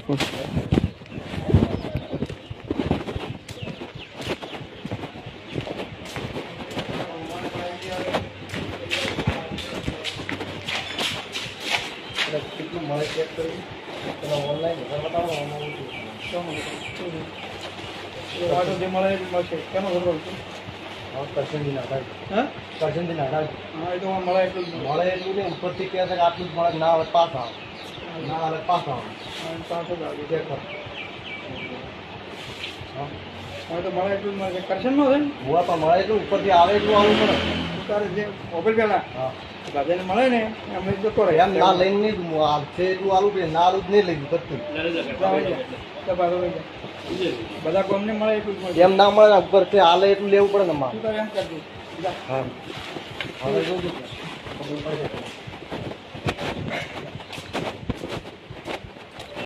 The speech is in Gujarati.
બિલકુલ કેટલું મળે ચેક કરી ઓનલાઈન જે મળે એ મળશે કેનો ખબર છે કરશનથી નાખા હા કરશનથી નાખા હા એ તો મળે એટલું જ મળે એટલું નહીં ઉપરથી કહે છે કે આટલું જ મળે ના આવે પાસ આવે ના આવે પાસ આવે પાંચસો જ આવે ચેક કર હવે તો મળે એટલું જ મળે કરશન નો છે હુઆ પણ મળે એટલું ઉપરથી આવે એટલું આવવું પડે તારે જે મોબાઈલ પહેલા હા દાદાને મળે ને અમે જતો રહે એમ ના લઈને નહીં છે એટલું આલું પડે ના આલું જ નહીં લઈ બધું બધા ગમને મળે એટલું જ મળે એમ ના મળે ઉપરથી હાલે એટલું લેવું પડે ને મારે શું કરે એમ કરજો હા હવે જોઉં